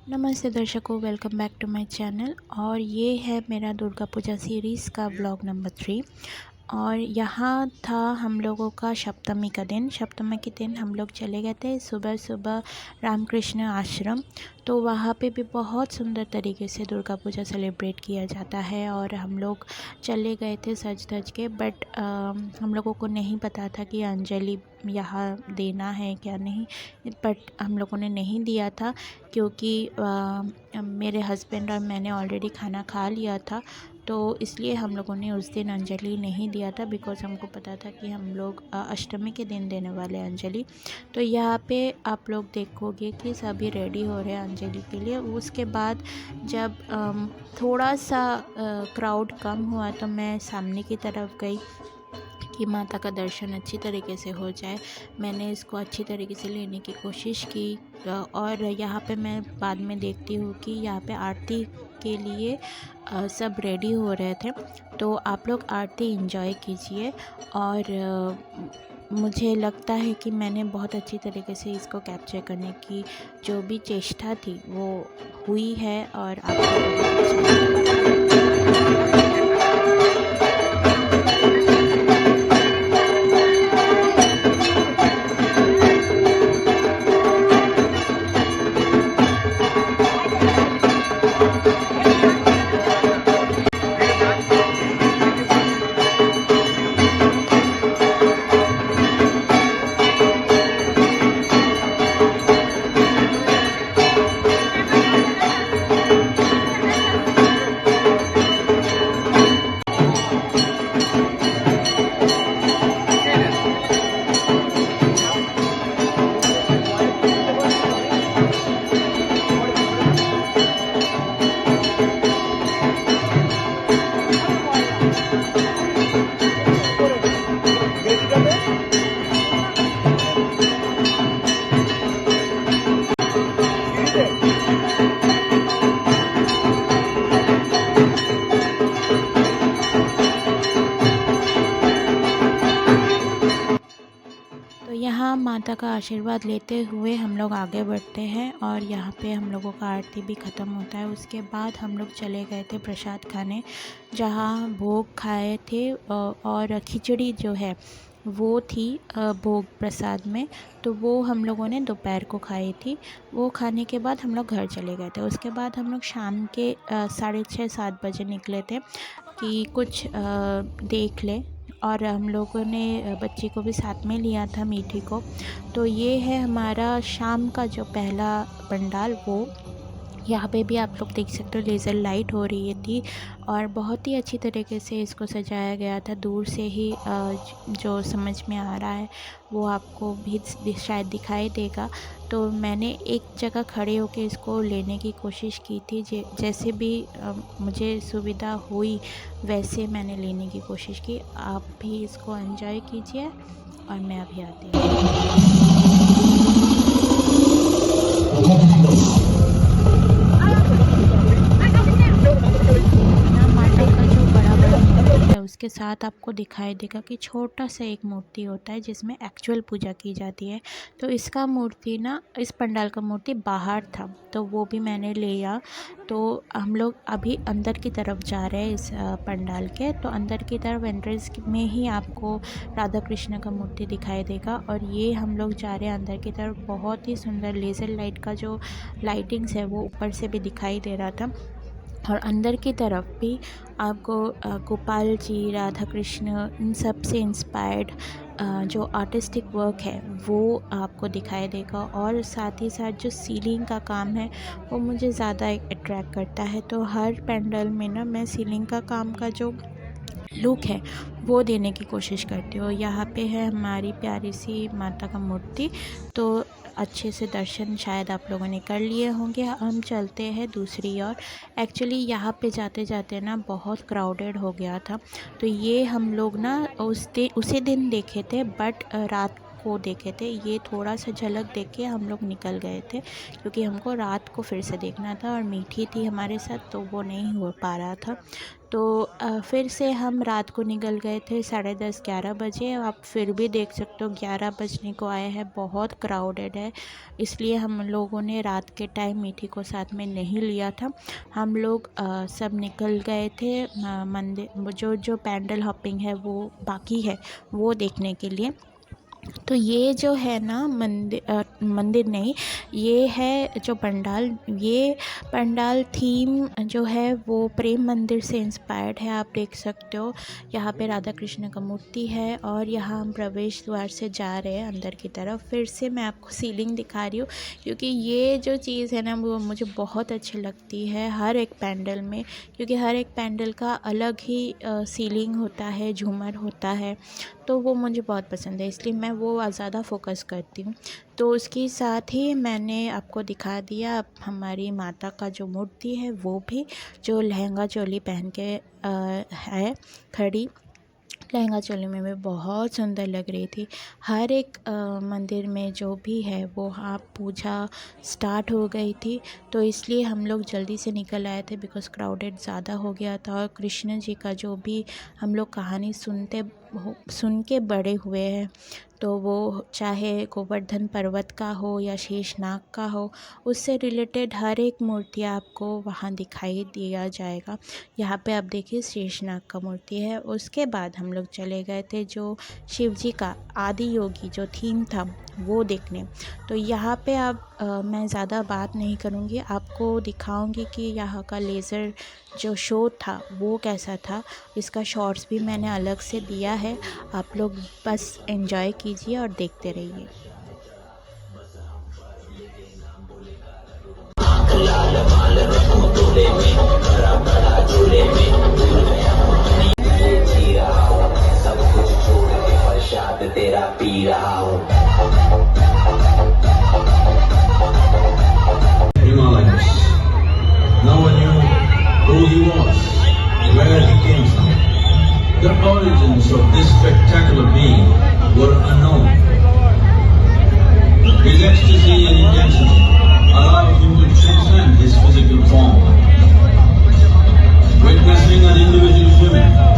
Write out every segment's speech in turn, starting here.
नमस्ते दर्शकों, welcome back to my channel. और ये है मेरा दुर्गा पूजा सीरीज़ का ब्लॉग नंबर 3। और यहाँ था हम लोगों का सप्तमी का दिन। सप्तमी के दिन हम लोग चले गए थे सुबह सुबह रामकृष्ण आश्रम। तो वहाँ पे भी बहुत सुंदर तरीके से दुर्गा पूजा सेलिब्रेट किया जाता है और हम लोग चले गए थे सज धज के। बट हम लोगों को नहीं पता था कि अंजलि यहाँ देना है क्या नहीं। बट हम लोगों ने नहीं दिया था क्योंकि मेरे हस्बैंड और मैंने ऑलरेडी खाना खा लिया था। तो इसलिए हम लोगों ने उस दिन अंजलि नहीं दिया था, बिकॉज़ हमको पता था कि हम लोग अष्टमी के दिन देने वाले हैं अंजलि। तो यहाँ पे आप लोग देखोगे कि सभी रेडी हो रहे हैं अंजलि के लिए। उसके बाद जब थोड़ा सा क्राउड कम हुआ तो मैं सामने की तरफ गई कि माता का दर्शन अच्छी तरीके से हो जाए। मैंने इसको अच्छी तरीके से लेने की कोशिश की। और यहाँ पे मैं बाद में देखती हूँ कि यहाँ पे आरती के लिए सब रेडी हो रहे थे। तो आप लोग आरती एंजॉय कीजिए। और मुझे लगता है कि मैंने बहुत अच्छी तरीके से इसको कैप्चर करने की जो भी चेष्टा थी वो हुई है और आपको बहुत अच्छा तो यहाँ माता का आशीर्वाद लेते हुए हम लोग आगे बढ़ते हैं। और यहाँ पे हम लोगों का आरती भी ख़त्म होता है। उसके बाद हम लोग चले गए थे प्रसाद खाने, जहाँ भोग खाए थे। और खिचड़ी जो है वो थी भोग प्रसाद में। तो वो हम लोगों ने दोपहर को खाई थी। वो खाने के बाद हम लोग घर चले गए थे। उसके बाद हम लोग शाम के 6:30-7 बजे निकले थे कि कुछ देख लें। और हम लोगों ने बच्ची को भी साथ में लिया था, मीठी को। तो ये है हमारा शाम का जो पहला पंडाल। वो यहाँ पे भी आप लोग देख सकते हो लेज़र लाइट हो रही थी और बहुत ही अच्छी तरीके से इसको सजाया गया था। दूर से ही जो समझ में आ रहा है वो आपको भी शायद दिखाई देगा। तो मैंने एक जगह खड़े होकर इसको लेने की कोशिश की थी। जैसे भी मुझे सुविधा हुई वैसे मैंने लेने की कोशिश की। आप भी इसको एंजॉय कीजिए और मैं अभी आती हूँ। माता का जो बड़ा मूर्ति है उसके साथ आपको दिखाई देगा कि छोटा सा एक मूर्ति होता है जिसमें एक्चुअल पूजा की जाती है। तो इसका मूर्ति ना, इस पंडाल का मूर्ति बाहर था, तो वो भी मैंने लिया। तो हम लोग अभी अंदर की तरफ जा रहे हैं इस पंडाल के। तो अंदर की तरफ एंट्रेंस में ही आपको राधा कृष्ण का मूर्ति दिखाई देगा। और ये हम लोग जा रहे हैं अंदर की तरफ। बहुत ही सुंदर लेज़र लाइट का जो लाइटिंग्स है वो ऊपर से भी दिखाई दे रहा था। और अंदर की तरफ भी आपको गोपाल जी, राधा कृष्ण, इन सब से इंस्पायर्ड जो आर्टिस्टिक वर्क है वो आपको दिखाई देगा। और साथ ही साथ जो सीलिंग का काम है वो मुझे ज़्यादा अट्रैक्ट करता है। तो हर पेंडल में ना मैं सीलिंग का काम का जो लुक है वो देने की कोशिश करती हूँ। यहाँ पे है हमारी प्यारी सी माता का मूर्ति। तो अच्छे से दर्शन शायद आप लोगों ने कर लिए होंगे। हम चलते हैं दूसरी ओर। एक्चुअली यहाँ पे जाते जाते ना बहुत क्राउडेड हो गया था। तो ये हम लोग ना उसी दिन देखे थे, बट रात को देखे थे। ये थोड़ा सा झलक देख के हम लोग निकल गए थे, क्योंकि हमको रात को फिर से देखना था और मीठी थी हमारे साथ, तो वो नहीं हो पा रहा था। तो फिर से हम रात को निकल गए थे 10:30-11 बजे। आप फिर भी देख सकते हो 11 बजने को आए हैं, बहुत क्राउडेड है। इसलिए हम लोगों ने रात के टाइम मीठी को साथ में नहीं लिया था। हम लोग सब निकल गए थे मंदिर, जो पैंडल हॉपिंग है वो बाकी है, वो देखने के लिए। तो ये जो है ना मंदिर नहीं, ये है जो पंडाल, ये पंडाल थीम जो है वो प्रेम मंदिर से इंस्पायर्ड है। आप देख सकते हो यहाँ पे राधा कृष्ण का मूर्ति है और यहाँ हम प्रवेश द्वार से जा रहे हैं अंदर की तरफ। फिर से मैं आपको सीलिंग दिखा रही हूँ, क्योंकि ये जो चीज़ है ना वो मुझे बहुत अच्छी लगती है हर एक पैंडल में, क्योंकि हर एक पैंडल का अलग ही सीलिंग होता है, झूमर होता है, तो वो मुझे बहुत पसंद है, इसलिए मैं वो ज़्यादा फोकस करती हूँ। तो उसके साथ ही मैंने आपको दिखा दिया हमारी माता का जो मूर्ति है, वो भी जो लहंगा चोली पहन के है खड़ी। लहंगा चोली में भी बहुत सुंदर लग रही थी। हर एक मंदिर में जो भी है वो पूजा स्टार्ट हो गई थी, तो इसलिए हम लोग जल्दी से निकल आए थे, बिकॉज़ क्राउडेड ज़्यादा हो गया था। और कृष्ण जी का जो भी हम लोग कहानी सुन के बड़े हुए हैं, तो वो चाहे गोवर्धन पर्वत का हो या शेषनाग का हो, उससे रिलेटेड हर एक मूर्ति आपको वहाँ दिखाई दिया जाएगा। यहाँ पे आप देखिए शेषनाग का मूर्ति है। उसके बाद हम लोग चले गए थे जो शिव जी का आदि योगी जो थीम था वो देखने। तो यहाँ पे मैं ज़्यादा बात नहीं करूँगी, आपको दिखाऊँगी कि यहाँ का लेज़र जो शो था वो कैसा था। इसका शॉर्ट्स भी मैंने अलग से दिया है, आप लोग बस एंजॉय कीजिए और देखते रहिए। तेरा पी रहा हूँ। No one knew who he was, where he came from. The origins of this spectacular being were unknown. His ecstasy and intensity allowed him to transcend his physical form. Witnessing an individual human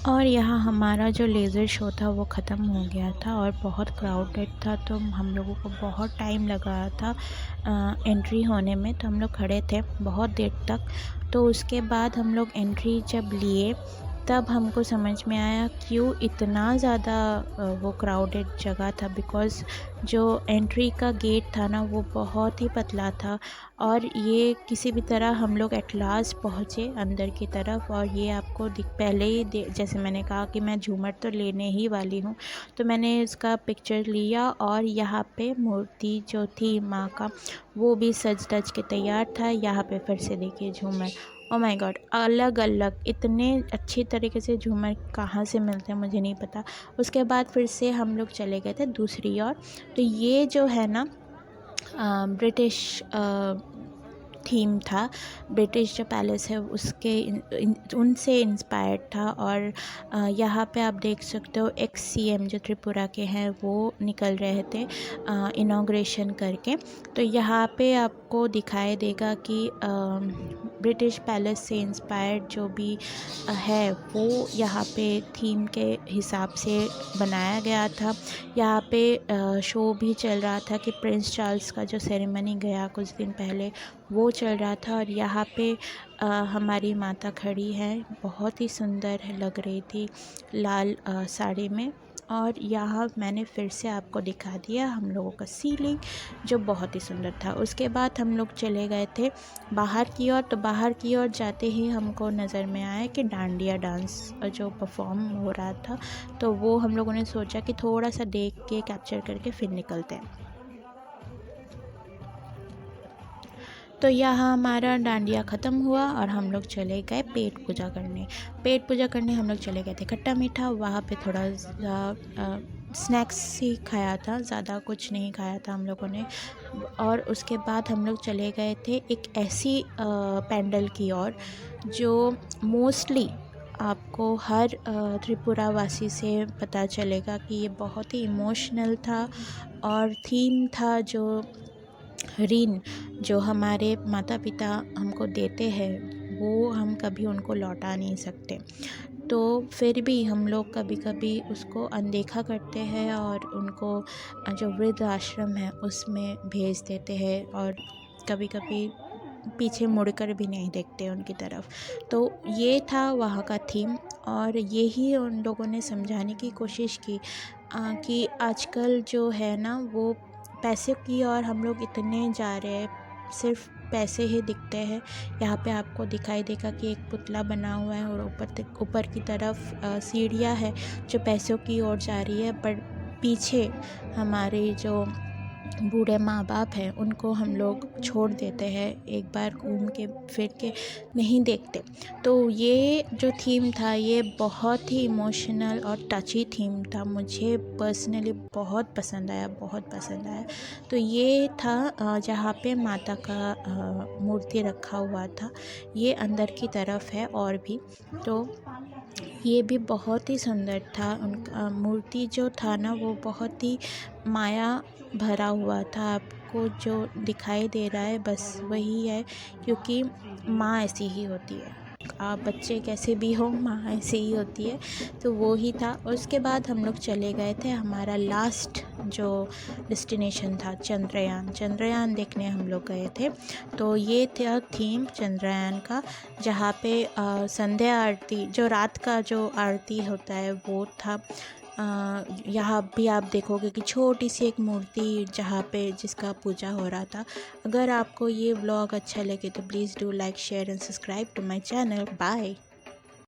और यहाँ हमारा जो laser show था वो ख़त्म हो गया था और बहुत क्राउडेड था, तो हम लोगों को बहुत टाइम लगा था एंट्री होने में। तो हम लोग खड़े थे बहुत देर तक। तो उसके बाद हम लोग एंट्री जब लिए तब हमको समझ में आया क्यों इतना ज़्यादा वो क्राउडेड जगह था, बिकॉज़ जो एंट्री का गेट था ना वो बहुत ही पतला था और ये किसी भी तरह हम लोग एट लास्ट पहुँचे अंदर की तरफ। और ये आपको पहले ही जैसे मैंने कहा कि मैं झूमर तो लेने ही वाली हूँ, तो मैंने इसका पिक्चर लिया और यहाँ पे मूर्ति जो थी माँ का वो भी सज धज के तैयार था। यहाँ पे फिर से देखिए झूमर, ओ माय गॉड, अलग अलग इतने अच्छी तरीके से झूमर कहाँ से मिलते हैं मुझे नहीं पता। उसके बाद फिर से हम लोग चले गए थे दूसरी ओर। तो ये जो है ना ब्रिटिश थीम था, ब्रिटिश जो पैलेस है उसके उनसे इंस्पायर्ड था। और यहाँ पे आप देख सकते हो एक्स CM जो त्रिपुरा के हैं वो निकल रहे थे इनॉग्रेशन करके। तो यहाँ पे आपको दिखाई देगा कि ब्रिटिश पैलेस से इंस्पायर्ड जो भी है वो यहाँ पे थीम के हिसाब से बनाया गया था। यहाँ पे शो भी चल रहा था कि प्रिंस चार्ल्स का जो सेरेमनी गया कुछ दिन पहले वो चल रहा था, और यहाँ पे हमारी माता खड़ी हैं, बहुत ही सुंदर लग रही थी लाल साड़ी में। और यहाँ मैंने फिर से आपको दिखा दिया हम लोगों का सीलिंग जो बहुत ही सुंदर था। उसके बाद हम लोग चले गए थे बाहर की ओर। तो बाहर की ओर जाते ही हमको नज़र में आया कि डांडिया डांस जो परफॉर्म हो रहा था, तो वो हम लोगों ने सोचा कि थोड़ा सा देख के कैप्चर करके फिर निकलते हैं। तो यहाँ हमारा डांडिया ख़त्म हुआ और हम लोग चले गए पेट पूजा करने। पेट पूजा करने हम लोग चले गए थे खट्टा मीठा। वहाँ पे थोड़ा स्नैक्स ही खाया था, ज़्यादा कुछ नहीं खाया था हम लोगों ने। और उसके बाद हम लोग चले गए थे एक ऐसी पैंडल की ओर जो मोस्टली आपको हर त्रिपुरा वासी से पता चलेगा कि ये बहुत ही इमोशनल था। और थीम था जो ऋण जो हमारे माता पिता हमको देते हैं वो हम कभी उनको लौटा नहीं सकते, तो फिर भी हम लोग कभी कभी उसको अनदेखा करते हैं और उनको जो वृद्ध आश्रम है उसमें भेज देते हैं, और कभी कभी पीछे मुड़कर भी नहीं देखते उनकी तरफ। तो ये था वहाँ का थीम, और यही उन लोगों ने समझाने की कोशिश की कि आजकल जो है ना वो पैसे की और हम लोग इतने जा रहे हैं, सिर्फ पैसे ही दिखते हैं। यहाँ पे आपको दिखाई देगा कि एक पुतला बना हुआ है और ऊपर की तरफ सीढ़ियाँ है जो पैसों की ओर जा रही है, पर पीछे हमारे जो बूढ़े माँ बाप हैं उनको हम लोग छोड़ देते हैं, एक बार घूम के फिर के नहीं देखते। तो ये जो थीम था ये बहुत ही इमोशनल और टची थीम था, मुझे पर्सनली बहुत पसंद आया, बहुत पसंद आया। तो ये था जहाँ पे माता का मूर्ति रखा हुआ था, ये अंदर की तरफ है और भी। तो ये भी बहुत ही सुंदर था। उनका मूर्ति जो था ना वो बहुत ही माया भरा हुआ था। आपको जो दिखाई दे रहा है बस वही है, क्योंकि माँ ऐसी ही होती है, आप बच्चे कैसे भी हो माँ ऐसे ही होती है। तो वो ही था। उसके बाद हम लोग चले गए थे, हमारा लास्ट जो डेस्टिनेशन था चंद्रयान देखने हम लोग गए थे। तो ये था थीम चंद्रयान का, जहाँ पे संध्या आरती जो रात का जो आरती होता है वो था। यहाँ भी आप देखोगे कि छोटी सी एक मूर्ति जहाँ पे जिसका पूजा हो रहा था। अगर आपको ये व्लॉग अच्छा लगे तो please do like share and subscribe to my channel. Bye.